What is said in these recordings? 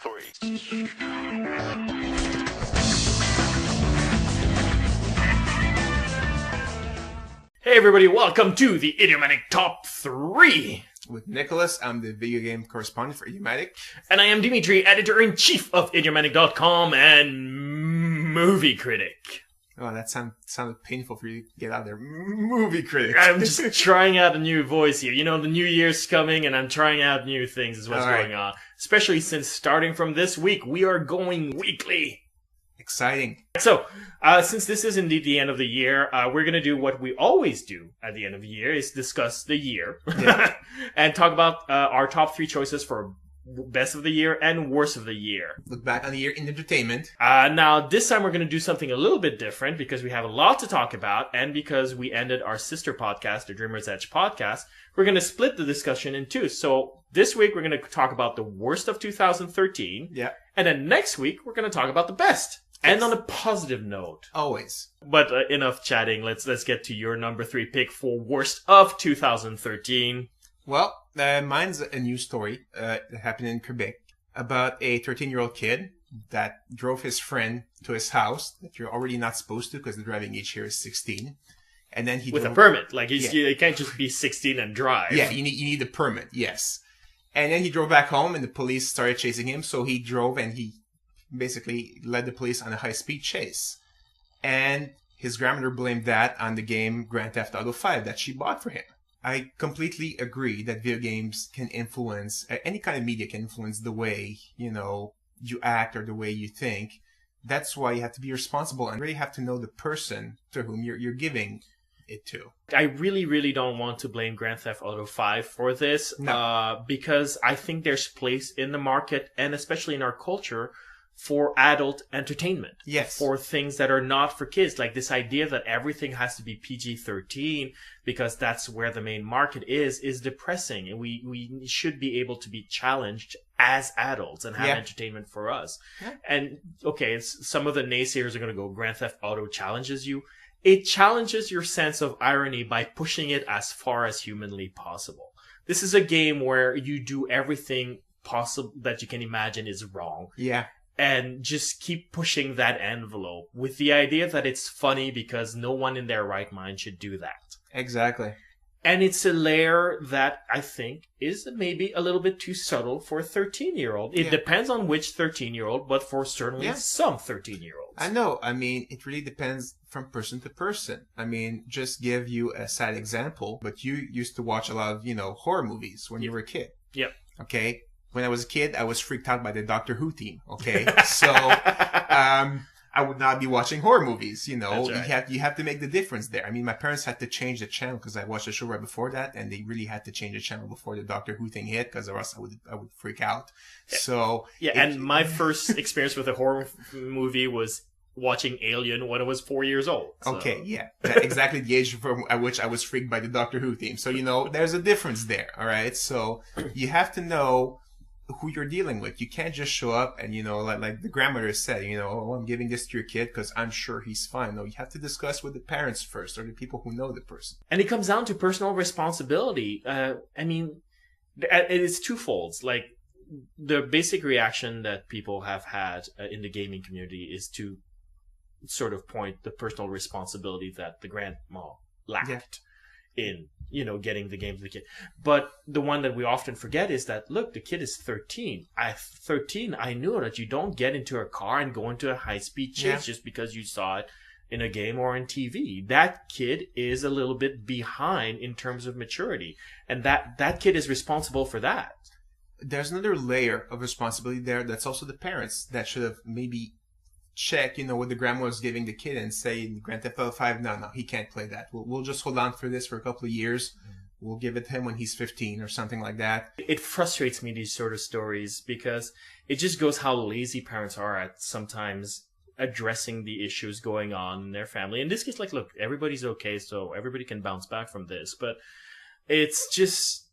3. Hey everybody, welcome to the Idiomatic Top 3! With Nicholas, I'm the video game correspondent for Idiomatic. And I am Dimitri, editor-in-chief of Idiomatic.com and movie critic. Oh, that sounded painful for you to get out there. Movie critic. I'm just trying out a new voice here. You know, the new year's coming and I'm trying out new things is what's going on. Especially since starting from this week, we are going weekly. Exciting. So, since this is indeed the end of the year, we're going to do what we always do at the end of the year, is discuss the year. Yeah. And talk about our top 3 choices for best of the year and worst of the year. Look back on the year in entertainment. Now, this time we're going to do something a little bit different because we have a lot to talk about, and because we ended our sister podcast, the Dreamer's Edge podcast, we're going to split the discussion in two. So, this week we're going to talk about the worst of 2013. Yeah. And then next week we're going to talk about the best. And on a positive note. Always. But enough chatting. Let's get to your number 3 pick for worst of 2013. Well, mine's a news story that happened in Quebec about a 13-year-old kid that drove his friend to his house that you're already not supposed to because the driving age here is 16. And then he with drove, a permit. Like, you can't just be 16 and drive. Yeah, you need a permit, yes. And then he drove back home and the police started chasing him. So he drove and he basically led the police on a high-speed chase. And his grandmother blamed that on the game Grand Theft Auto 5 that she bought for him. I completely agree that video games can influence, any kind of media can influence the way, you act or the way you think. That's why you have to be responsible and really have to know the person to whom you're giving it to. I really, really don't want to blame Grand Theft Auto 5 for this. No. Because I think there's place in the market, and especially in our culture, for adult entertainment. Yes. For things that are not for kids. Like this idea that everything has to be PG-13 because that's where the main market is depressing. And we should be able to be challenged as adults and have entertainment for us. Yeah. And, okay, some of the naysayers are going to go, Grand Theft Auto challenges you. It challenges your sense of irony by pushing it as far as humanly possible. This is a game where you do everything possible that you can imagine is wrong. Yeah. And just keep pushing that envelope with the idea that it's funny because no one in their right mind should do that. Exactly. And it's a layer that I think is maybe a little bit too subtle for a 13-year-old. It depends on which 13-year-old, but for certainly some 13-year-olds. I know. I mean, it really depends from person to person. I mean, just give you a sad example, but you used to watch a lot of, horror movies when you were a kid. Yep. Okay? When I was a kid, I was freaked out by the Doctor Who theme, okay? So, I would not be watching horror movies, That's right. You have to make the difference there. I mean, my parents had to change the channel because I watched the show right before that, and they really had to change the channel before the Doctor Who thing hit because or else I would freak out. So... and my first experience with a horror movie was watching Alien when I was 4 years old. So. Okay, yeah. Exactly the age at which I was freaked by the Doctor Who theme. So, there's a difference there, all right? So, you have to know who you're dealing with. You can't just show up and, like the grandmother said, oh, I'm giving this to your kid because I'm sure he's fine. No, you have to discuss with the parents first or the people who know the person. And it comes down to personal responsibility. I mean, it is twofold. Like, the basic reaction that people have had in the gaming community is to sort of point the personal responsibility that the grandma lacked in, getting the game to the kid. But the one that we often forget is that, look, the kid is 13. At 13, I knew that you don't get into a car and go into a high-speed chase just because you saw it in a game or on TV. That kid is a little bit behind in terms of maturity. And that kid is responsible for that. There's another layer of responsibility there that's also the parents that should have maybe check, what the grandma was giving the kid and say, Grand Theft Auto 5, no, he can't play that. We'll just hold on for this for a couple of years. We'll give it to him when he's 15 or something like that. It frustrates me, these sort of stories, because it just goes how lazy parents are at sometimes addressing the issues going on in their family. In this case, like, look, everybody's okay, so everybody can bounce back from this. But it's just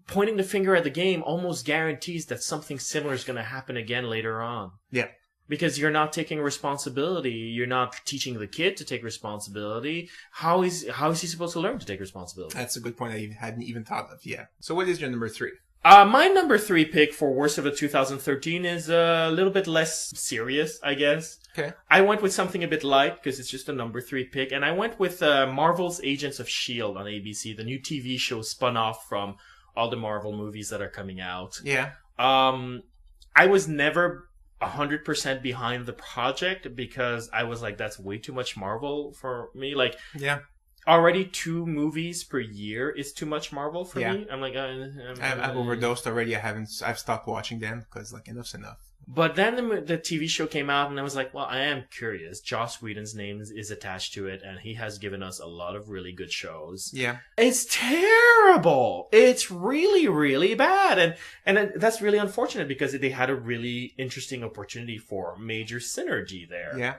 pointing the finger at the game almost guarantees that something similar is going to happen again later on. Yeah. Because you're not taking responsibility. You're not teaching the kid to take responsibility. How is he supposed to learn to take responsibility? That's a good point I hadn't even thought of, yeah. So what is your number 3? My number 3 pick for worst of the 2013 is a little bit less serious, I guess. Okay. I went with something a bit light because it's just a number 3 pick, and I went with Marvel's Agents of S.H.I.E.L.D. on ABC, the new TV show spun off from all the Marvel movies that are coming out. Yeah. I was never 100% behind the project because I was like, that's way too much Marvel for me. Like, Yeah. already 2 movies per year is too much Marvel for Yeah. me. I'm like, I've overdosed already. I've stopped watching them because like enough's enough. But then the TV show came out, and I was like, well, I am curious. Joss Whedon's name is attached to it, and he has given us a lot of really good shows. Yeah. It's terrible. It's really, really bad. And that's really unfortunate because they had a really interesting opportunity for major synergy there. Yeah.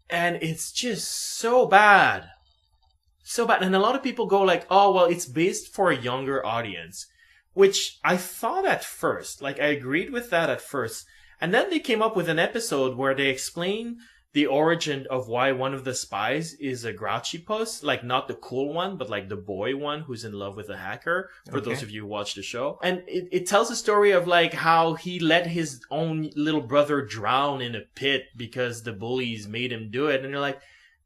And it's just so bad. So bad. And a lot of people go like, oh, well, it's based for a younger audience, which I thought at first. Like, I agreed with that at first. And then they came up with an episode where they explain the origin of why one of the spies is a grouchy puss. Like, not the cool one, but like the boy one who's in love with a hacker, for those of you who watch the show. And it tells a story of like how he let his own little brother drown in a pit because the bullies made him do it. And you're like,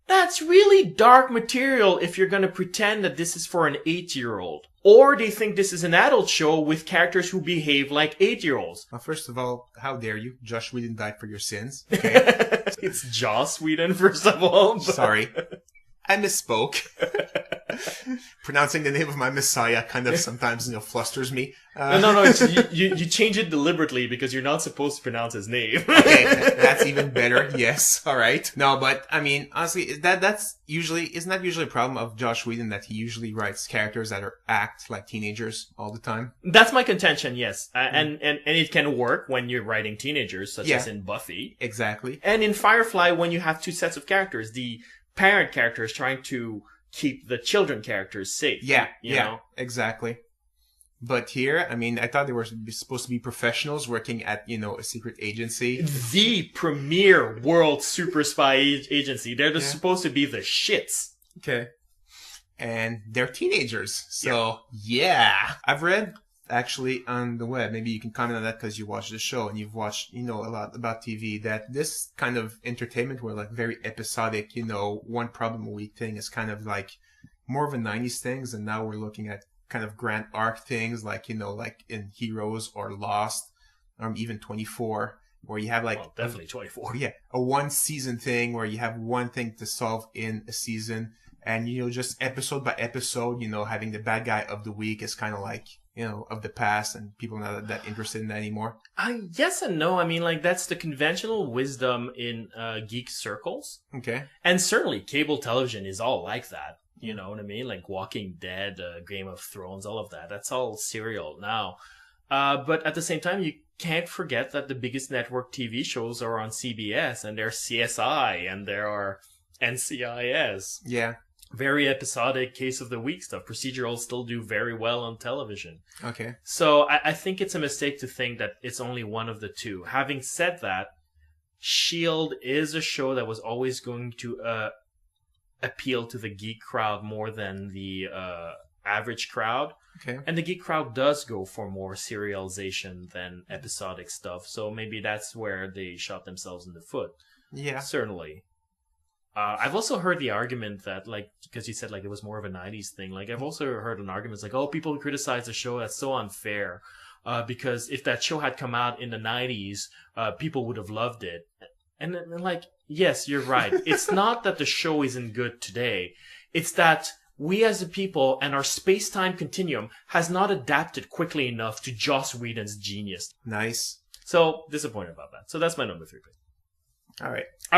that's really dark material if you're going to pretend that this is for an 8-year-old. Or they think this is an adult show with characters who behave like 8-year-olds. Well, first of all, how dare you? Josh Whedon died for your sins. Okay. It's Joss Whedon, first of all. But... Sorry. I misspoke. Pronouncing the name of my messiah kind of sometimes, flusters me. No, you change it deliberately because you're not supposed to pronounce his name. Okay, that's even better. Yes, all right. No, but I mean, honestly, isn't that usually a problem of Josh Whedon that he usually writes characters that act like teenagers all the time? That's my contention, yes. And it can work when you're writing teenagers, such as in Buffy. Exactly. And in Firefly, when you have 2 sets of characters, the parent character is trying to keep the children characters safe. Yeah, you know? Exactly. But here, I mean, I thought they were supposed to be professionals working at, a secret agency. The premier world super spy agency. They're just supposed to be the shits. Okay. And they're teenagers. So, yeah. I've read, actually, on the web, maybe you can comment on that because you watch the show and you've watched, a lot about TV, that this kind of entertainment where, like, very episodic, one problem a week thing is kind of like more of a 90s things, and now we're looking at kind of grand arc things like, like in Heroes or Lost, or even 24, where you have like... Well, definitely 24. Yeah, a one season thing where you have one thing to solve in a season, and, just episode by episode, having the bad guy of the week is kind of like, of the past, and people are not that interested in that anymore. Yes and no. I mean, like, that's the conventional wisdom in geek circles. Okay. And certainly cable television is all like that. You know what I mean? Like Walking Dead, Game of Thrones, all of that. That's all serial now. But at the same time, you can't forget that the biggest network TV shows are on CBS, and there's CSI, and there are NCIS. Yeah. Very episodic case of the week stuff. Procedurals still do very well on television. Okay. So I think it's a mistake to think that it's only one of the two. Having said that, S.H.I.E.L.D. is a show that was always going to appeal to the geek crowd more than the average crowd. Okay. And the geek crowd does go for more serialization than episodic stuff. So maybe that's where they shot themselves in the foot. Yeah. Certainly. I've also heard the argument that, like, because you said, like, it was more of a 90s thing. Like, I've also heard an argument, it's like, oh, people criticize the show. That's so unfair. Because if that show had come out in the 90s, people would have loved it. And like, yes, you're right. It's not that the show isn't good today. It's that we as a people and our space-time continuum has not adapted quickly enough to Joss Whedon's genius. Nice. So, disappointed about that. So that's my number 3 pick. All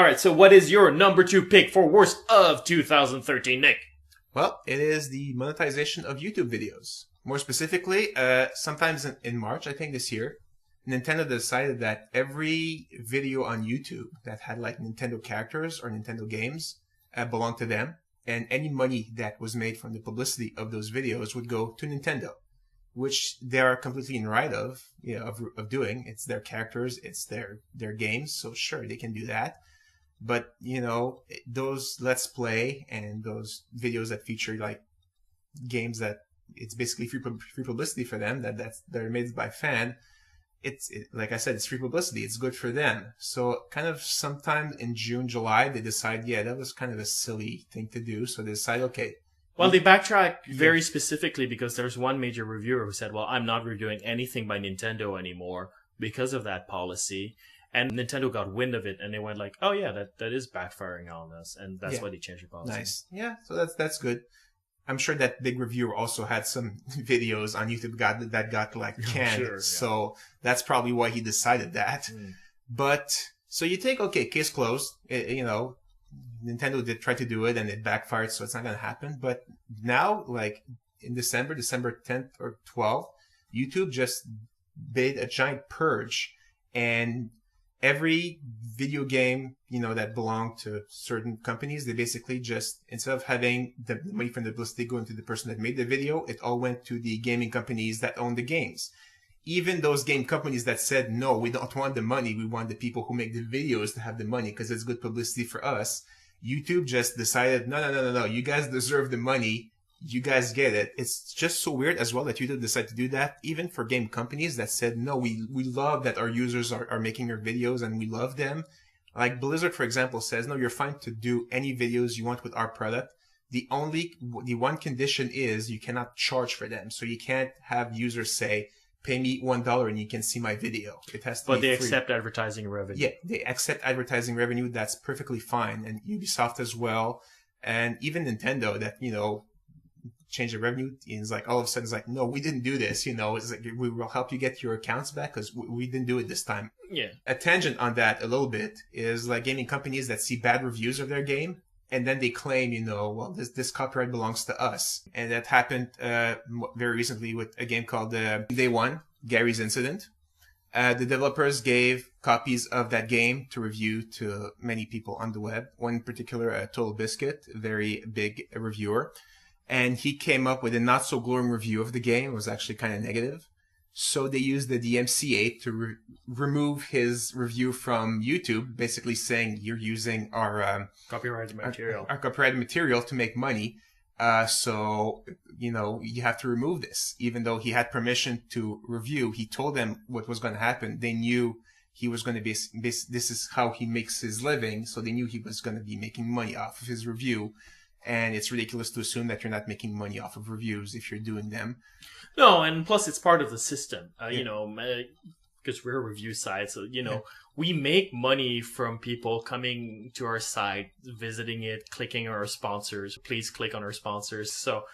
right. So what is your number 2 pick for worst of 2013, Nick? Well, it is the monetization of YouTube videos. More specifically, sometimes in March, I think this year, Nintendo decided that every video on YouTube that had like Nintendo characters or Nintendo games belonged to them. And any money that was made from the publicity of those videos would go to Nintendo, which they are completely in right of doing. It's their characters, it's their games, so sure, they can do that. But, those Let's Play and those videos that feature, like, games that, it's basically free publicity for them. They're made by fan. Like I said, it's free publicity. It's good for them. So kind of sometime in June, July, they decide, yeah, that was kind of a silly thing to do. So they decide, okay. Well, they backtrack very specifically because there's one major reviewer who said, well, I'm not reviewing anything by Nintendo anymore because of that policy. And Nintendo got wind of it and they went like, oh yeah, that is backfiring on us. And that's why they changed their policy. Nice. Yeah, so that's good. I'm sure that big reviewer also had some videos on YouTube that got like canned. Sure, yeah. So that's probably why he decided that. But so you think, okay, case closed. Nintendo did try to do it and it backfired, so it's not going to happen. But now, like in December 10th or 12th, YouTube just made a giant purge, and every video game, that belonged to certain companies, they basically just, instead of having the money from the publicity going to the person that made the video, it all went to the gaming companies that own the games. Even those game companies that said, no, we don't want the money, we want the people who make the videos to have the money because it's good publicity for us. YouTube just decided, no, you guys deserve the money. You guys get it. It's just so weird as well that YouTube decided to do that, even for game companies that said, no, we love that our users are making our videos and we love them. Like Blizzard, for example, says, no, you're fine to do any videos you want with our product. The one condition is you cannot charge for them. So you can't have users say, pay me $1 and you can see my video. It has to be free. But they accept advertising revenue. Yeah, they accept advertising revenue. That's perfectly fine. And Ubisoft as well. And even Nintendo that, change the revenue. And it's like, all of a sudden it's like, no, we didn't do this. It's like, we will help you get your accounts back because we didn't do it this time. Yeah. A tangent on that a little bit is like gaming companies that see bad reviews of their game. And then they claim, well, this copyright belongs to us. And that happened very recently with a game called Day One, Gary's Incident. The developers gave copies of that game to review to many people on the web. One in particular, Total Biscuit, a very big reviewer. And he came up with a not-so-glowing review of the game. It was actually kind of negative. So they used the DMCA to remove his review from YouTube, basically saying you're using our copyrighted material, our copyrighted material to make money. So you have to remove this. Even though he had permission to review, he told them what was going to happen. They knew he was going to be. This is how he makes his living. So they knew he was going to be making money off of his review. And it's ridiculous to assume that you're not making money off of reviews if you're doing them. No, and plus it's part of the system, because we're a review site. So, we make money from people coming to our site, visiting it, clicking on our sponsors. Please click on our sponsors. So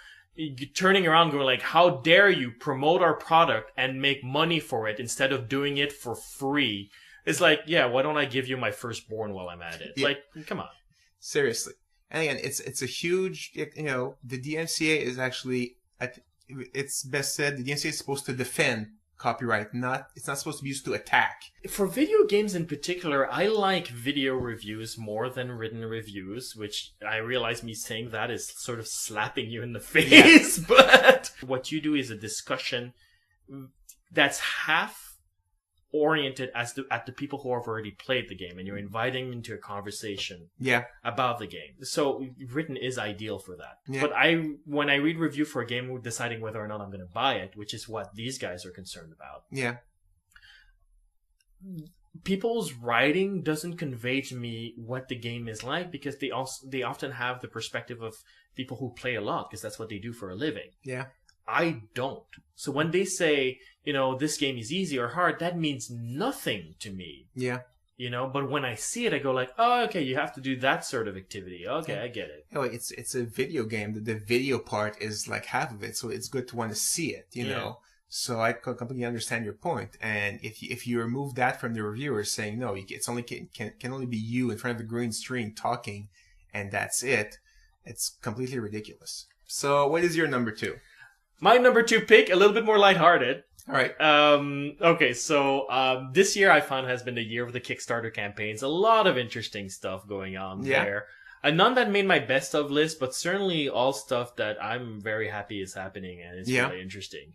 turning around going like, how dare you promote our product and make money for it instead of doing it for free? It's like, yeah, why don't I give you my firstborn while I'm at it? Yeah. Like, come on. Seriously. And again, it's a huge, the DMCA is actually, it's best said, the DMCA is supposed to defend copyright, it's not supposed to be used to attack. For video games in particular, I like video reviews more than written reviews, which I realize me saying that is sort of slapping you in the face, but what you do is a discussion that's half oriented at the people who have already played the game, and you're inviting them into a conversation about the game. So written is ideal for that. Yeah. But when I read review for a game, deciding whether or not I'm going to buy it, which is what these guys are concerned about. Yeah. People's writing doesn't convey to me what the game is like because they often have the perspective of people who play a lot because that's what they do for a living. Yeah. I don't. So when they say, this game is easy or hard, that means nothing to me. Yeah. But when I see it, I go like, oh, okay, you have to do that sort of activity. Okay, yeah. I get it. It's a video game. The video part is like half of it, so it's good to want to see it, you know. So I completely understand your point. And if you remove that from the reviewer saying, no, it's only can only be you in front of a green screen talking, and that's it, it's completely ridiculous. So what is your number 2? My number 2 pick, a little bit more lighthearted. All right. Okay, so this year I found has been the year of the Kickstarter campaigns. A lot of interesting stuff going on there. None that made my best of list, but certainly all stuff that I'm very happy is happening and it's really interesting.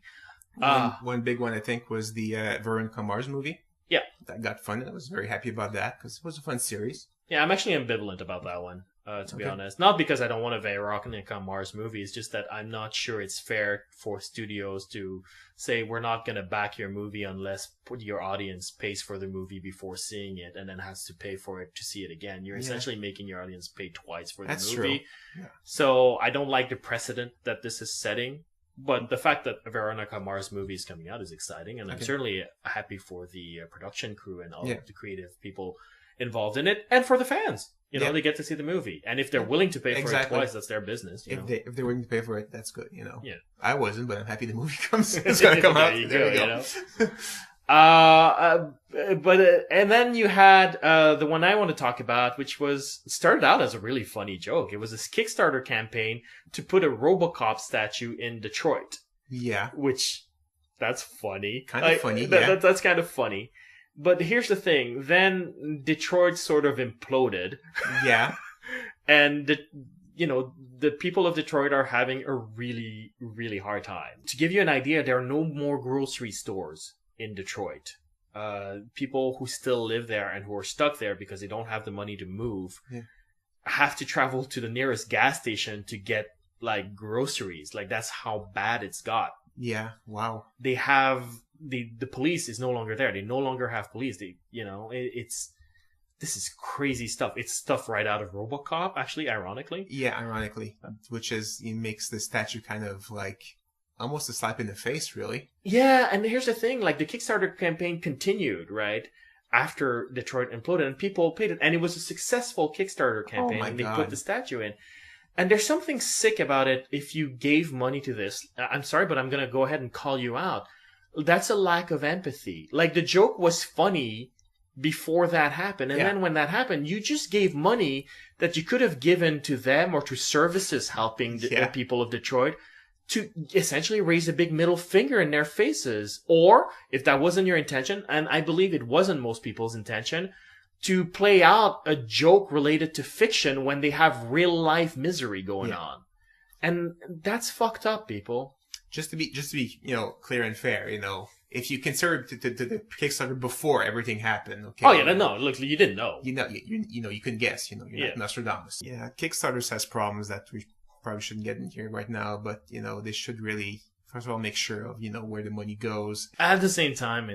One big one, I think, was the Veronica Mars movie. Yeah. That got funded. I was very happy about that because it was a fun series. Yeah, I'm actually ambivalent about that one. To be Okay. honest. Not because I don't want a Veronica Mars movie, it's just that I'm not sure it's fair for studios to say we're not going to back your movie unless your audience pays for the movie before seeing it and then has to pay for it to see it again. You're Yeah. essentially making your audience pay twice for the That's movie. true. Yeah. So I don't like the precedent that this is setting. But the fact that a Veronica Mars movie is coming out is exciting, and I'm Okay. certainly happy for the production crew and all Yeah. of the creative people involved in it, and for the fans. You know, Yeah. they get to see the movie, and if they're willing to pay for Exactly. it twice, that's their business. You know? If they're willing to pay for it, that's good. You know. Yeah. I wasn't, but I'm happy the movie comes. It's gonna come out. There you There we go, go. you and then you had the one I want to talk about, which started out as a really funny joke. It was this Kickstarter campaign to put a RoboCop statue in Detroit, Yeah. which that's funny. Kinda funny, yeah. That's kind of funny. But here's the thing. Then Detroit sort of imploded, Yeah. and the people of Detroit are having a really, really hard time. To give you an idea, there are no more grocery stores in Detroit. People who still live there and who are stuck there because they don't have the money to move have to travel to the nearest gas station to get like groceries. Like that's how bad it's got. Yeah. Wow. They have the police is no longer there. They no longer have police. This is crazy stuff. It's stuff right out of RoboCop, actually, ironically. Yeah. Ironically, which it makes the statue kind of like almost a slap in the face, really. Yeah, and here's the thing, like the Kickstarter campaign continued, right? After Detroit imploded and people paid it, and it was a successful Kickstarter campaign, my and they God. put the statue in. And there's something sick about it if you gave money to this. I'm sorry, but I'm going to go ahead and call you out. That's a lack of empathy. Like the joke was funny before that happened. And Yeah. then when that happened, you just gave money that you could have given to them or to services helping the Yeah. people of Detroit to essentially raise a big middle finger in their faces. Or if that wasn't your intention, and I believe it wasn't most people's intention, to play out a joke related to fiction when they have real life misery going Yeah. on. And that's fucked up, people. Just to be, clear and fair, if you consider the Kickstarter before everything happened, okay. Oh yeah, no, look, you didn't know. You couldn't guess, you're Yeah. not Nostradamus. Yeah, Kickstarter has problems that we probably shouldn't get in here right now, but, they should really, first of all, make sure of, where the money goes. At the same time,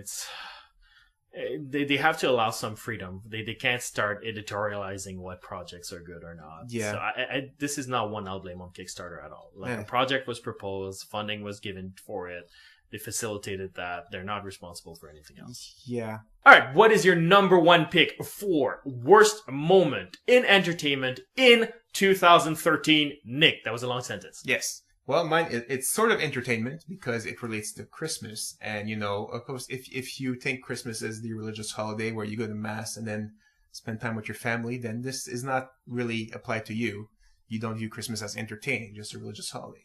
they have to allow some freedom. They can't start editorializing what projects are good or not. Yeah. So this is not one I'll blame on Kickstarter at all. Like Yeah. a project was proposed, funding was given for it. They facilitated that. They're not responsible for anything else. Yeah. All right, what is your number one pick for worst moment in entertainment in 2013? Nick, that was a long sentence. Yes. Well, mine, it's sort of entertainment because it relates to Christmas. And, of course, if you think Christmas is the religious holiday where you go to mass and then spend time with your family, then this is not really applied to you. You don't view Christmas as entertaining, just a religious holiday.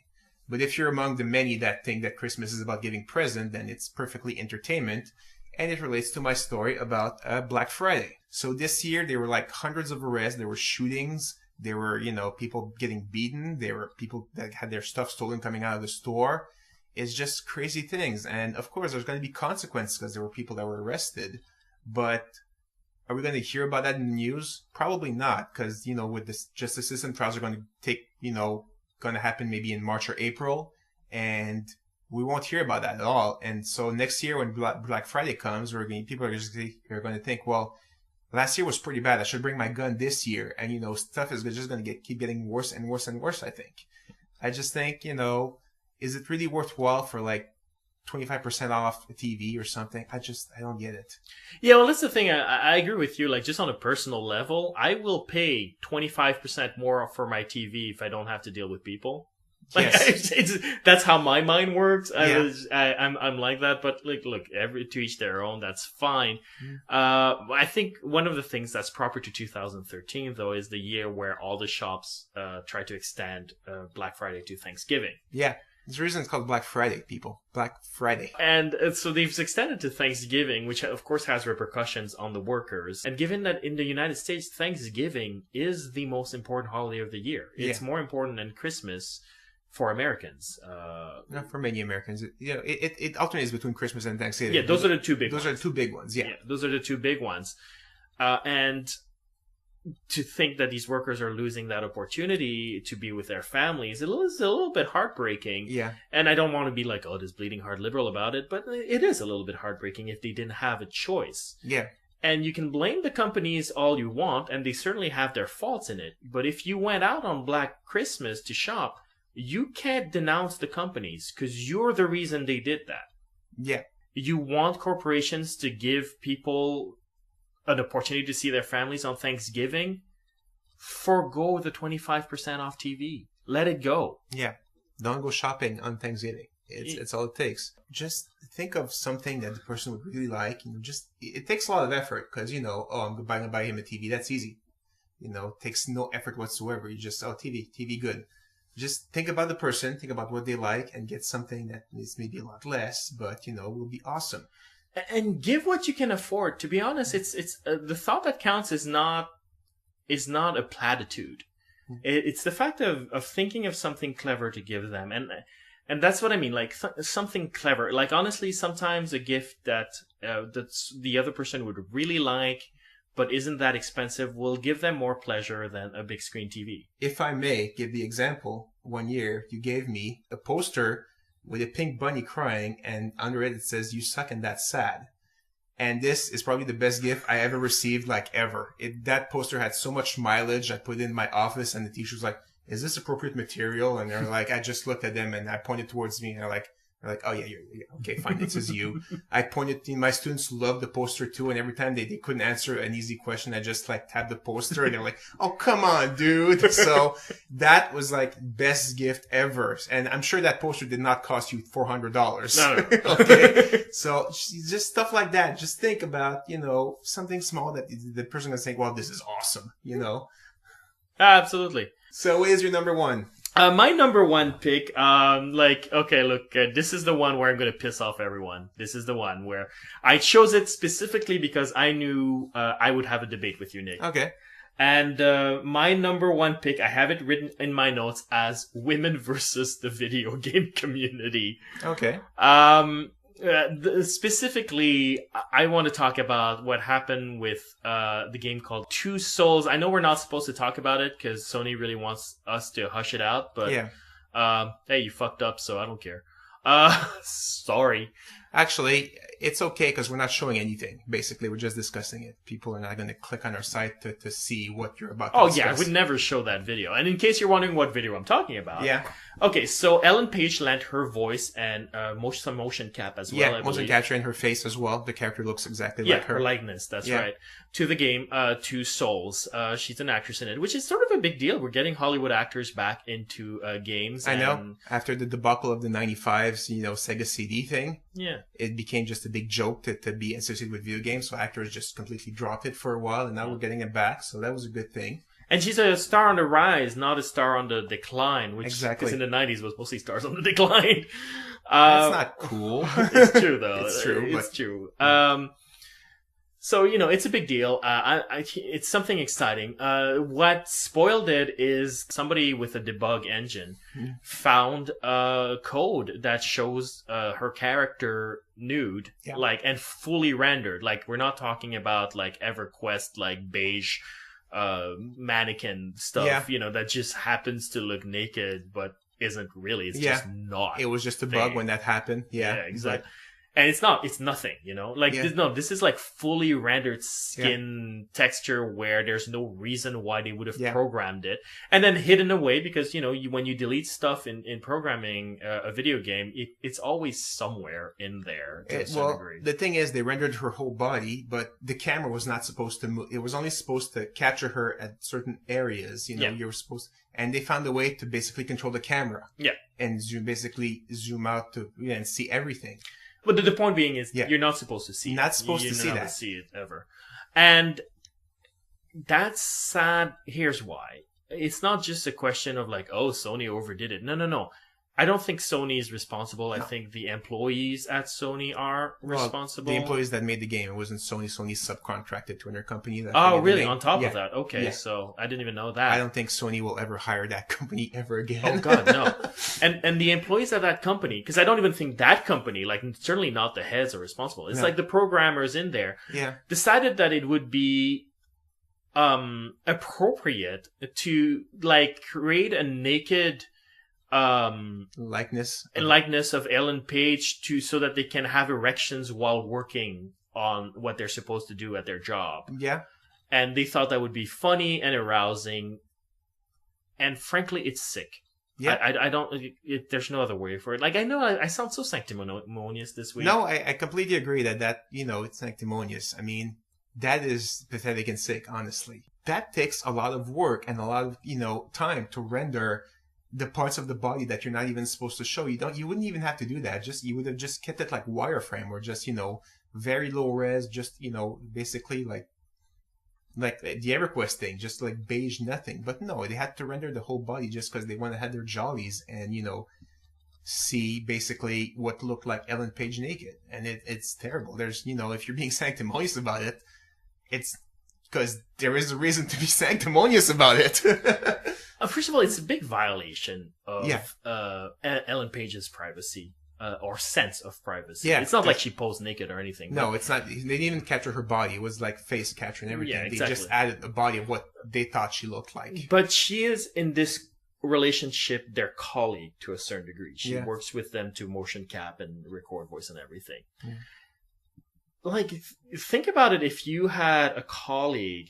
But if you're among the many that think that Christmas is about giving present, then it's perfectly entertainment. And it relates to my story about Black Friday. So this year, there were like hundreds of arrests. There were shootings. There were, people getting beaten. There were people that had their stuff stolen coming out of the store. It's just crazy things. And of course, there's going to be consequences because there were people that were arrested. But are we going to hear about that in the news? Probably not, because, with this justice system, trials are going to take, going to happen maybe in March or April. And we won't hear about that at all. And so next year when Black Friday comes, people are going to think, well, last year was pretty bad. I should bring my gun this year. And, stuff is just going to keep getting worse and worse and worse, I think. I just think, is it really worthwhile for like 25% off a TV or something? I don't get it. Yeah, well, that's the thing. I agree with you. Like, just on a personal level, I will pay 25% more for my TV if I don't have to deal with people. Like, Yes. That's how my mind works. Yeah. I'm like that, but like, look, to each their own. That's fine. Mm. I think one of the things that's proper to 2013, though, is the year where all the shops try to extend Black Friday to Thanksgiving. Yeah. There's a reason it's called Black Friday, people. Black Friday. And so they've extended to Thanksgiving, which of course has repercussions on the workers. And given that in the United States, Thanksgiving is the most important holiday of the year. It's more important than Christmas for Americans. Not for many Americans. It alternates between Christmas and Thanksgiving. Yeah, those are the two big ones. Those are the two big ones, yeah. Those are the two big ones. And to think that these workers are losing that opportunity to be with their families, it is a little bit heartbreaking. Yeah. And I don't want to be like, oh, this bleeding heart liberal about it, but it is a little bit heartbreaking if they didn't have a choice. Yeah. And you can blame the companies all you want, and they certainly have their faults in it. But if you went out on Black Christmas to shop, you can't denounce the companies because you're the reason they did that. Yeah. You want corporations to give people an opportunity to see their families on Thanksgiving? Forgo the 25% off TV. Let it go. Yeah. Don't go shopping on Thanksgiving. It's all it takes. Just think of something that the person would really like. It takes a lot of effort because, I'm going to buy him a TV. That's easy. It takes no effort whatsoever. You just, TV good. Just think about the person, think about what they like, and get something that is maybe a lot less, but, will be awesome. And give what you can afford. To be honest, it's the thought that counts is not a platitude. It's the fact of thinking of something clever to give them. And that's what I mean, like something clever. Like honestly, sometimes a gift that that's the other person would really like, but isn't that expensive, will give them more pleasure than a big screen TV. If I may give the example, one year you gave me a poster with a pink bunny crying, and under it says, "You suck and that's sad." And this is probably the best gift I ever received, like ever. That poster had so much mileage. I put it in my office, and the teacher was like, "Is this appropriate material?" And they're like, I just looked at them and I pointed towards me, and they're like, "Oh yeah, okay, fine, it says you." I pointed to my students loved the poster too, and every time they couldn't answer an easy question, I just like tapped the poster, and they're like, "Oh come on, dude!" So that was like best gift ever, and I'm sure that poster did not cost you $400. No. Okay, so just stuff like that. Just think about something small that the person gonna think, "Well, this is awesome," Absolutely. So, what is your number one? My number one pick, this is the one where I'm going to piss off everyone. This is the one where I chose it specifically because I knew I would have a debate with you, Nick. Okay. And my number one pick, I have it written in my notes as women versus the video game community. Okay. Specifically, I want to talk about what happened with the game called Two Souls. I know we're not supposed to talk about it because Sony really wants us to hush it out, but hey, you fucked up, so I don't care. Sorry. Actually, it's okay because we're not showing anything. Basically, we're just discussing it. People are not going to click on our site to see what you're about to discuss. Yeah, I would never show that video. And in case you're wondering what video I'm talking about. Yeah. Okay, so Ellen Page lent her voice and some motion cap as well. Yeah, motion capture in her face as well. The character looks exactly like her. Her likeness, that's right. To the game, Two Souls. She's an actress in it, which is sort of a big deal. We're getting Hollywood actors back into games. I know. After the debacle of the 95's, Sega CD thing. Yeah. It became just a big joke to be associated with video games, so actors just completely dropped it for a while, and now we're getting it back, so that was a good thing. And she's a star on the rise, not a star on the decline, which exactly. Because in the 90s was mostly stars on the decline. That's not cool. It's true, though. It's true. It's true. So, it's a big deal. It's something exciting. What spoiled it is somebody with a debug engine found a code that shows her character nude, and fully rendered. Like, we're not talking about, EverQuest, beige mannequin stuff, that just happens to look naked, but isn't really. It's just not. It was just a bug when that happened. Yeah, exactly. And it's nothing, this is fully rendered skin texture where there's no reason why they would have programmed it. And then hidden away because, when you delete stuff in programming a video game, it's always somewhere in there to some degree. The thing is, they rendered her whole body, but the camera was not supposed to move. It was only supposed to capture her at certain areas, you were supposed and they found a way to basically control the camera. Yeah. And zoom out and see everything. But the point being is, you're not supposed to see it. Not supposed to see that. You're not supposed to see it ever. And that's sad. Here's why. It's not just a question of Sony overdid it. No. I don't think Sony is responsible. No. I think the employees at Sony are responsible. The employees that made the game. It wasn't Sony. Sony subcontracted to another company. Really? On top of that? Okay, so I didn't even know that. I don't think Sony will ever hire that company ever again. Oh, God, no. And the employees at that company, because I don't even think that company, certainly not the heads, are responsible. It's the programmers in there decided that it would be appropriate to like create a naked Likeness. likeness of Ellen Page to so that they can have erections while working on what they're supposed to do at their job. Yeah. And they thought that would be funny and arousing. And frankly, it's sick. Yeah. I don't. There's no other way for it. Like I know I sound so sanctimonious this week. No, I completely agree that it's sanctimonious. I mean, that is pathetic and sick, honestly. That takes a lot of work and a lot of, time to render the parts of the body that you're not even supposed to show. You wouldn't even have to do that. You would have just kept it like wireframe or just, very low res, just, basically like the EverQuest thing, just like beige nothing. But no, they had to render the whole body just because they want to have their jollies and, see basically what looked like Ellen Page naked. And it's terrible. There's, if you're being sanctimonious about it, it's because there is a reason to be sanctimonious about it. First of all, it's a big violation of Yeah. Ellen Page's privacy or sense of privacy. Yeah, it's not like she posed naked or anything. No, it's not. They didn't even capture her body. It was like face capture and everything. Yeah, They exactly. just added a body of what they thought she looked like. But she is in this relationship their colleague to a certain degree. She Yeah. works with them to motion cap and record voice and everything. Yeah. Like, think about it if you had a colleague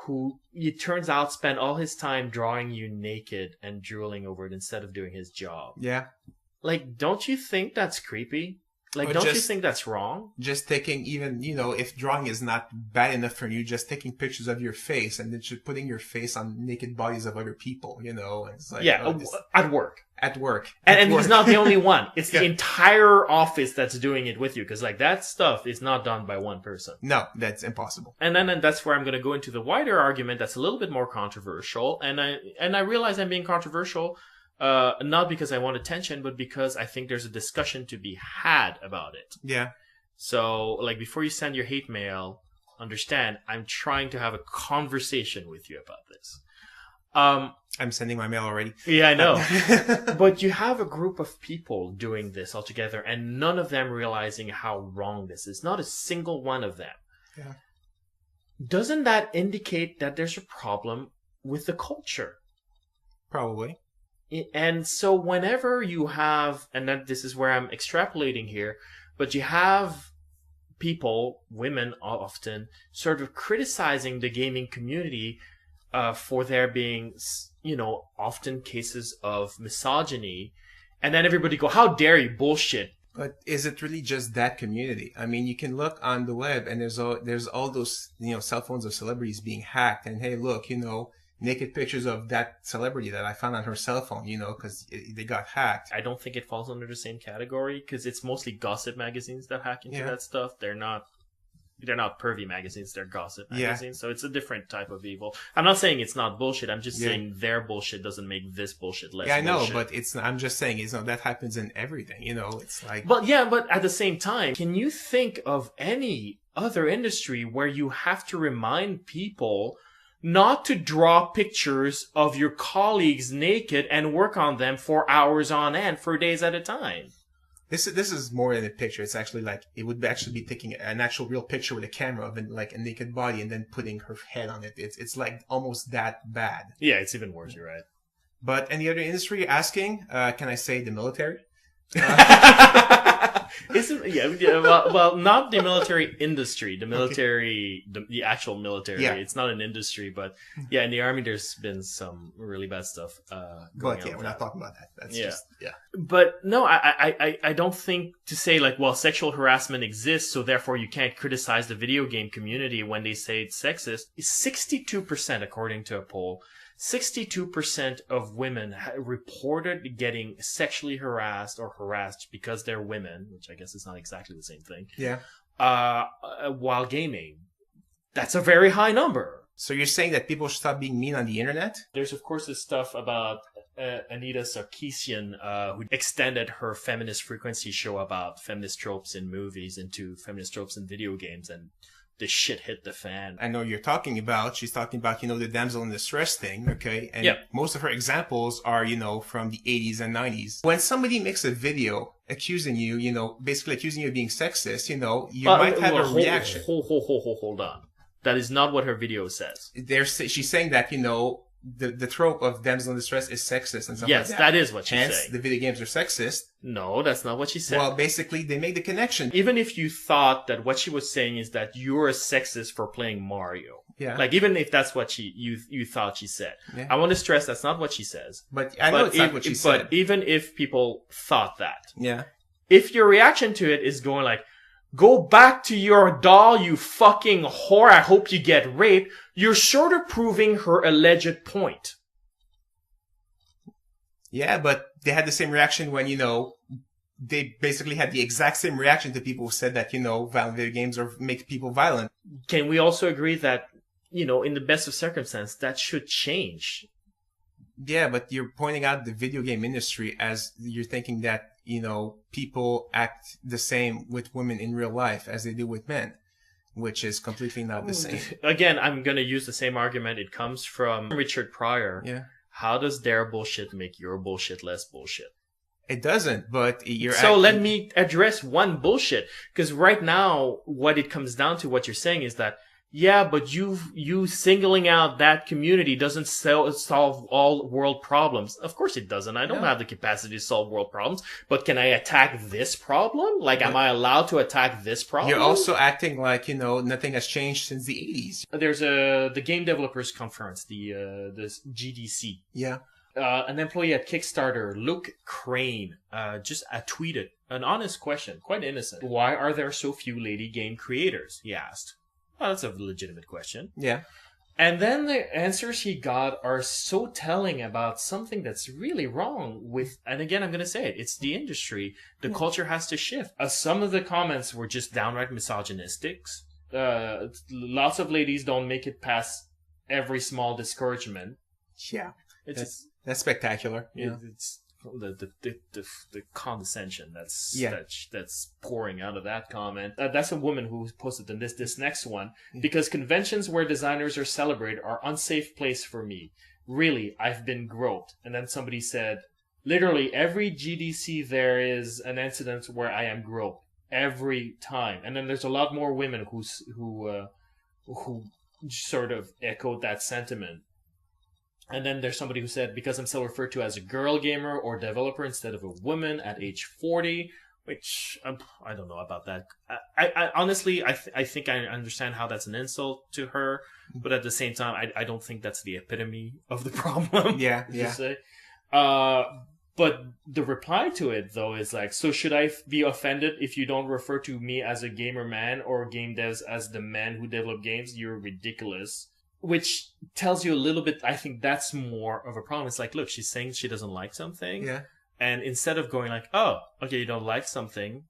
who, it turns out, spent all his time drawing you naked and drooling over it instead of doing his job. Yeah. Like, don't you think that's creepy? Like, Or don't you just- think that's wrong? Just taking even, if drawing is not bad enough for you, just taking pictures of your face and then just putting your face on naked bodies of other people, and it's like, Yeah, at work. at work. And At he's work. not the only one. It's the Yeah. entire office that's doing it with you. Because, like, that stuff is not done by one person. No, that's impossible. And then that's where I'm going to go into the wider argument that's a little bit more controversial. And I realize I'm being controversial, not because I want attention, but because I think there's a discussion to be had about it. Yeah. So, like, before you send your hate mail, understand, I'm trying to have a conversation with you about this. I'm sending my mail already. Yeah, I know. But you have a group of people doing this all together, and none of them realizing how wrong this is. Not a single one of them. Yeah. Doesn't that indicate that there's a problem with the culture? Probably. And so whenever you have, and then this is where I'm extrapolating here, but you have people, women often, sort of criticizing the gaming community for there being, often cases of misogyny. And then everybody go, how dare you, bullshit. But is it really just that community? I mean, you can look on the web and there's all those, cell phones of celebrities being hacked. And hey, look, naked pictures of that celebrity that I found on her cell phone, because they got hacked. I don't think it falls under the same category because it's mostly gossip magazines that hack into Yeah. that stuff. They're not pervy magazines, they're gossip Yeah. magazines. So it's a different type of evil. I'm not saying it's not bullshit. I'm just Yeah. saying their bullshit doesn't make this bullshit less Yeah, I know, bullshit. but I'm just saying, that happens in everything, it's like, But at the same time, can you think of any other industry where you have to remind people not to draw pictures of your colleagues naked and work on them for hours on end for days at a time? this is more than a picture. It's actually like, it would actually be taking an actual real picture with a camera of like a naked body and then putting her head on it. It's like almost that bad. Yeah, it's even worse, you're right. But any other industry you're asking, can I say the military? Well, not the military industry, the military, the actual military. Yeah. It's not an industry, but yeah, in the army, there's been some really bad stuff going But on. yeah, we're not talking about that. That's Yeah. just, yeah. But no, I don't think to say like, well, sexual harassment exists, so therefore you can't criticize the video game community when they say it's sexist. 62%, according to a poll, 62% of women reported getting sexually harassed or harassed because they're women, which I guess is not exactly the same thing, Yeah. while gaming. That's a very high number. So you're saying that people should stop being mean on the internet? There's, of course, this stuff about Anita Sarkeesian, who extended her feminist frequency show about feminist tropes in movies into feminist tropes in video games, and the shit hit the fan. I know you're talking about, she's talking about, the damsel in distress thing, okay? And Yep. most of her examples are, from the 80s and 90s. When somebody makes a video accusing you, basically accusing you of being sexist, you might have a reaction. Hold on. That is not what her video says. She's saying that, the trope of damsel in distress is sexist and stuff Yes, like that. that is what she's Hence, saying. the video games are sexist. No, that's not what she said. Well, basically, they make the connection. Even if you thought that what she was saying is that you're a sexist for playing Mario. Yeah. Like, even if that's what you thought she said. Yeah. I want to stress that's not what she says. But I know it's not what she said. But even if people thought that. Yeah. If your reaction to it is going like, go back to your doll, you fucking whore, I hope you get raped, you're sort of proving her alleged point. Yeah, but they had the same reaction when, they basically had the exact same reaction to people who said that, violent video games make people violent. Can we also agree that, in the best of circumstances, that should change? Yeah, but you're pointing out the video game industry as you're thinking that, people act the same with women in real life as they do with men, which is completely not the same. Again, I'm going to use the same argument. It comes from Richard Pryor. Yeah. How does their bullshit make your bullshit less bullshit? It doesn't, but you're... So let me address one bullshit. Because right now, what it comes down to, what you're saying is that, yeah, but you singling out that community doesn't solve all world problems. Of course it doesn't. I don't have the capacity to solve world problems. But can I attack this problem? Like, am I allowed to attack this problem? You're also acting like, nothing has changed since the 80s. There's the Game Developers Conference, the GDC. Yeah. An employee at Kickstarter, Luke Crane, just tweeted an honest question, quite innocent. Why are there so few lady game creators? He asked. Well, that's a legitimate question. Yeah. And then the answers he got are so telling about something that's really wrong with, and again, I'm going to say it, it's the industry. The culture has to shift. Some of the comments were just downright misogynistic. Lots of ladies don't make it past every small discouragement. Yeah. That's spectacular. Yeah. It's the condescension that's pouring out of that comment. That's a woman who posted this next one. Because conventions where designers are celebrated are unsafe place for me. Really, I've been groped. And then somebody said, literally every GDC there is an incident where I am groped every time. And then there's a lot more women who sort of echoed that sentiment. And then there's somebody who said, because I'm still referred to as a girl gamer or developer instead of a woman at age 40, which I don't know about that. I honestly, I think I understand how that's an insult to her, but at the same time, I don't think that's the epitome of the problem. Yeah, Say. But the reply to it, though, is like, so should I be offended if you don't refer to me as a gamer man or game devs as the men who develop games? You're ridiculous. Which tells you a little bit, I think that's more of a problem. It's like, look, she's saying she doesn't like something. Yeah. And instead of going like, oh, okay, you don't like something,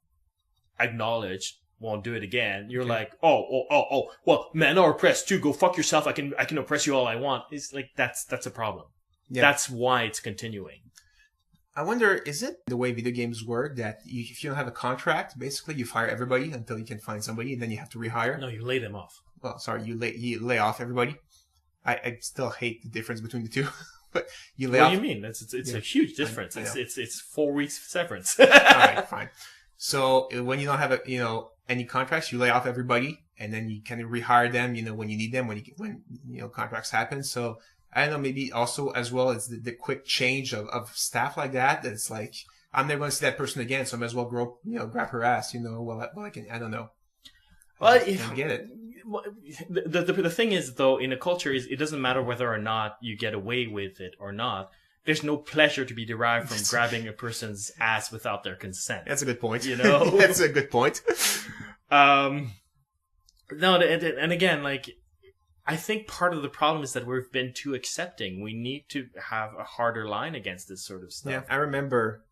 acknowledge, won't do it again. You're like, oh, well, men are oppressed too. Go fuck yourself. I can oppress you all I want. It's like, that's a problem. Yeah. That's why it's continuing. I wonder, is it the way video games work that if you don't have a contract, basically you fire everybody until you can find somebody and then you have to rehire? No, you lay them off. Well, sorry, you lay off everybody. I still hate the difference between the two, but you lay off. What do you mean? It's a huge difference. It's 4 weeks severance. All right, fine. So when you don't have any contracts, you lay off everybody, and then you kind of rehire them. When you need them, when contracts happen. So I don't know, maybe also as well as the quick change of staff like that. That's like, I'm never going to see that person again, so I might as well grab her ass. Well, I can. I don't know. Well, I get it. The thing is, though, in a culture, it doesn't matter whether or not you get away with it or not. There's no pleasure to be derived from grabbing a person's ass without their consent. That's a good point. That's a good point. No, and again, like, I think part of the problem is that we've been too accepting. We need to have a harder line against this sort of stuff. Yeah, I remember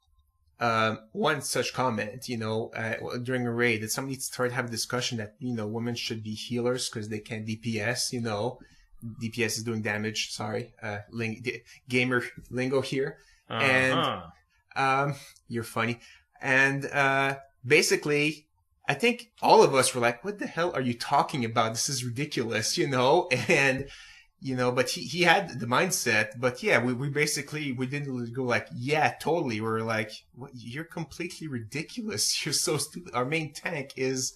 one such comment, during a raid, that somebody started having a discussion that, women should be healers because they can DPS, DPS is doing damage, sorry, gamer lingo here. And, you're funny. And, basically, I think all of us were like, what the hell are you talking about? This is ridiculous, and, but he had the mindset, but yeah, we basically, we didn't go like, yeah, totally. We're like, what? You're completely ridiculous. You're so stupid. Our main tank is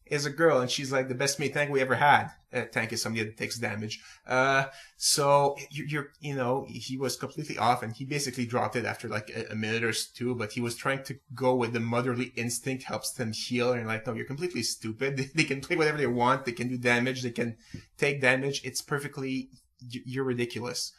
is a girl, and she's like the best meat tank we ever had. Tank is somebody that takes damage. So he was completely off, and he basically dropped it after like a minute or two. But he was trying to go with the motherly instinct helps them heal, and like, no, you're completely stupid. They can play whatever they want. They can do damage. They can take damage. It's perfectly. You're ridiculous.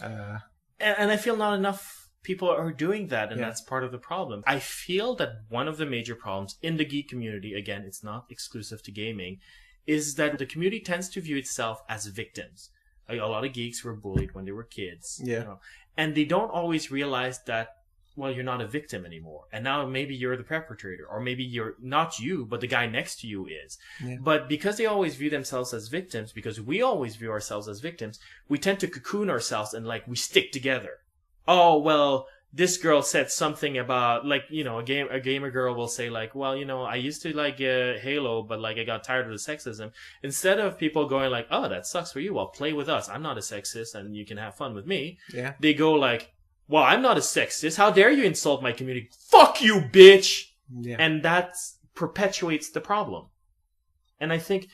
And I feel not enough people are doing that, and that's part of the problem. I feel that one of the major problems in the geek community, again, it's not exclusive to gaming, is that the community tends to view itself as victims. Like, a lot of geeks were bullied when they were kids. Yeah. And they don't always realize that, well, you're not a victim anymore. And now maybe you're the perpetrator, or maybe you're not you, but the guy next to you is. Yeah. But because they always view themselves as victims, because we always view ourselves as victims, we tend to cocoon ourselves and like we stick together. Oh, well, this girl said something about, like, a gamer girl will say, like, well, I used to like Halo, but like I got tired of the sexism. Instead of people going like, oh, that sucks for you. Well, play with us. I'm not a sexist and you can have fun with me. Yeah. They go like, well, I'm not a sexist. How dare you insult my community? Fuck you, bitch! Yeah. And that perpetuates the problem. And I think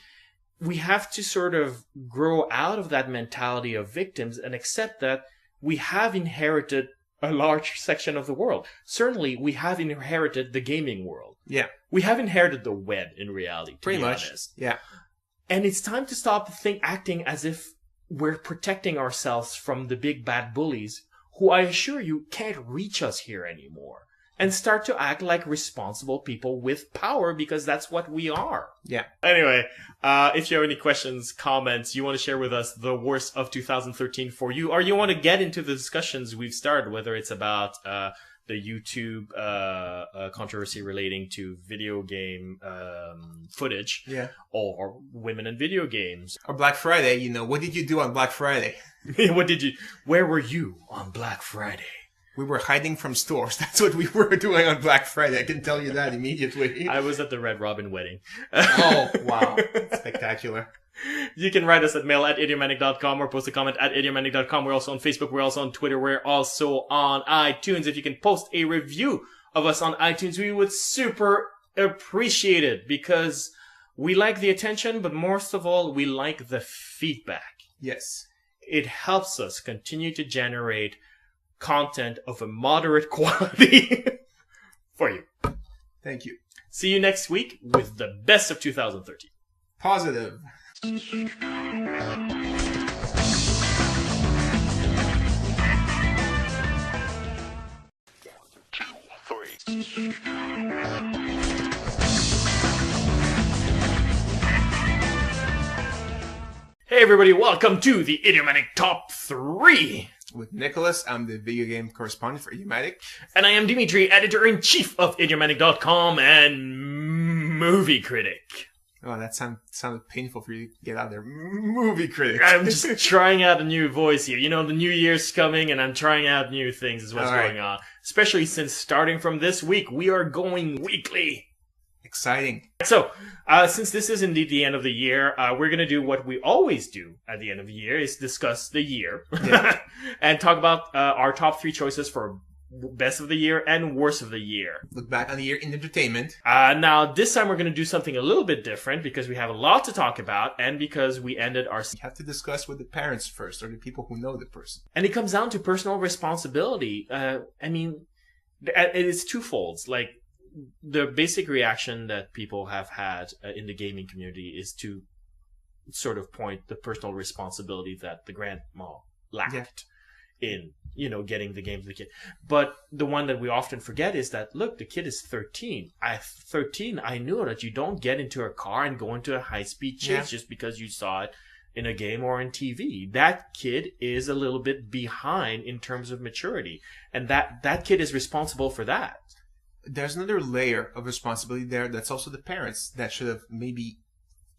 we have to sort of grow out of that mentality of victims and accept that we have inherited a large section of the world. Certainly, we have inherited the gaming world. Yeah. We have inherited the web, in reality, to be honest. Yeah. And it's time to stop acting as if we're protecting ourselves from the big bad bullies, who I assure you can't reach us here anymore. And start to act like responsible people with power, because that's what we are. Yeah. Anyway, if you have any questions, comments, you want to share with us the worst of 2013 for you, or you want to get into the discussions we've started, whether it's about the YouTube controversy relating to video game footage, or women in video games. Or Black Friday, what did you do on Black Friday? Where were you on Black Friday? We were hiding from stores. That's what we were doing on Black Friday. I can tell you that immediately. I was at the Red Robin wedding. Oh, wow. Spectacular. You can write us at mail@idiomatic.com or post a comment at idiomatic.com. We're also on Facebook. We're also on Twitter. We're also on iTunes. If you can post a review of us on iTunes, we would super appreciate it, because we like the attention, but most of all, we like the feedback. Yes. It helps us continue to generate content of a moderate quality for you. Thank you. See you next week with the best of 2013. Positive. 2, 3. Hey everybody, welcome to the Idiomatic Top 3. With Nicholas, I'm the video game correspondent for Idiomatic. And I am Dimitri, editor-in-chief of Idiomatic.com and movie critic. Oh, that sounded painful for you to get out there. Movie critic. I'm just trying out a new voice here. The new year's coming and I'm trying out new things is what's going on. Especially since starting from this week, we are going weekly. Exciting. So, since this is indeed the end of the year, we're going to do what we always do at the end of the year, is discuss the year. Yeah. And talk about our top 3 choices for best of the year and worst of the year. Look back on the year in entertainment. Now, this time we're going to do something a little bit different, because we have a lot to talk about, and because we ended our... You have to discuss with the parents first, or the people who know the person. And it comes down to personal responsibility. It is twofold. Like, the basic reaction that people have had in the gaming community is to sort of point the personal responsibility that the grandma lacked in, getting the game to the kid. But the one that we often forget is that, look, the kid is 13. At 13, I knew that you don't get into a car and go into a high-speed chase just because you saw it in a game or on TV. That kid is a little bit behind in terms of maturity. And that kid is responsible for that. There's another layer of responsibility there. That's also the parents that should have maybe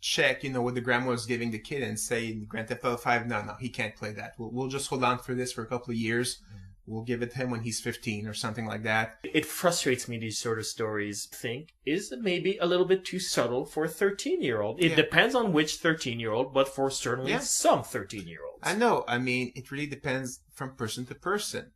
checked, what the grandma was giving the kid and say, Grand Theft Auto 5, no, he can't play that. We'll just hold on for this for a couple of years. We'll give it to him when he's 15 or something like that. It frustrates me, these sort of stories, is maybe a little bit too subtle for a 13-year-old. It depends on which 13-year-old, but for certainly some 13-year-olds. I know. It really depends from person to person.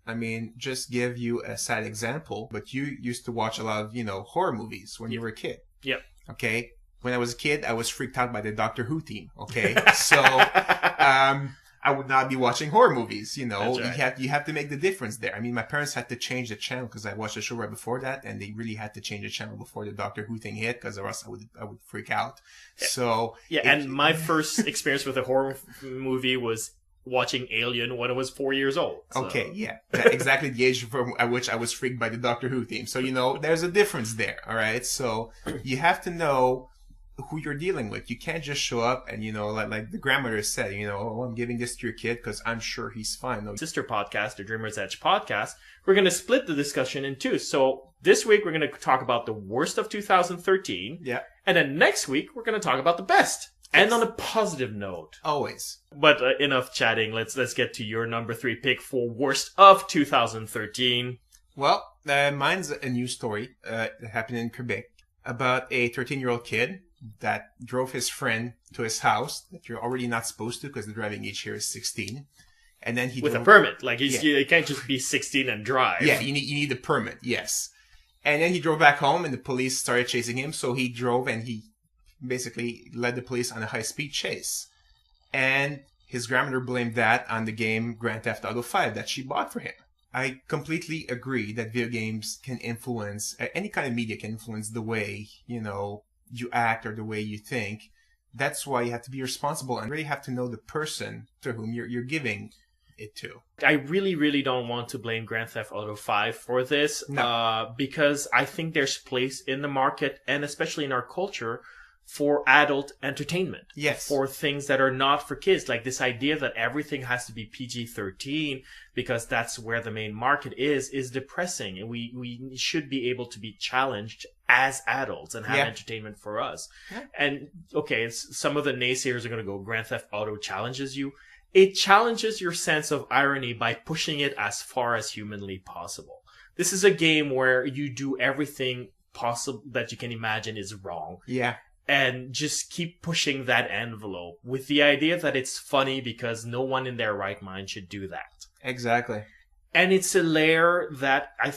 Just give you a sad example, but you used to watch a lot of, horror movies when you were a kid. Yep. Okay? When I was a kid, I was freaked out by the Doctor Who theme. Okay, so I would not be watching horror movies. You know, That's right. you have to make the difference there. I mean, my parents had to change the channel because I watched the show right before that, and they really had to change the channel before the Doctor Who thing hit, because or else I would freak out. So and my first experience with a horror movie was watching Alien when I was 4 years old. So. Okay, yeah. That's exactly the age at which I was freaked by the Doctor Who theme. So, you know, there's a difference there, all right? So you have to know who you're dealing with. You can't just show up and, you know, like the grandmother said, you know, oh, I'm giving this to your kid because I'm sure he's fine. No. Sister podcast, the Dreamer's Edge podcast, we're going to split the discussion in two. So this week we're going to talk about the worst of 2013. Yeah. And then next week we're going to talk about the best. Yes. And on a positive note. Always. But enough chatting. Let's get to your number 3 pick for worst of 2013. Well, mine's a news story that happened in Quebec about a 13-year-old kid that drove his friend to his house that you're already not supposed to because the driving age here is 16. And then he with drove... a permit. Like, you can't just be 16 and drive. Yeah, you need a permit, yes. And then he drove back home and the police started chasing him. So he drove and he basically led the police on a high-speed chase. And his grandmother blamed that on the game Grand Theft Auto 5 that she bought for him. I completely agree that video games can influence, any kind of media can influence the way, you know, you act or the way you think. That's why you have to be responsible and really have to know the person to whom you're giving it to. I really, really don't want to blame Grand Theft Auto 5 for this, No. Because I think there's place in the market, and especially in our culture, for adult entertainment. Yes. For things that are not for kids. Like this idea that everything has to be PG-13 because that's where the main market is depressing. And we should be able to be challenged as adults and have entertainment for us. Yeah. And okay, some of the naysayers are going to go, Grand Theft Auto challenges you. It challenges your sense of irony by pushing it as far as humanly possible. This is a game where you do everything possible that you can imagine is wrong. Yeah. And just keep pushing that envelope with the idea that it's funny because no one in their right mind should do that. Exactly. And it's a layer that I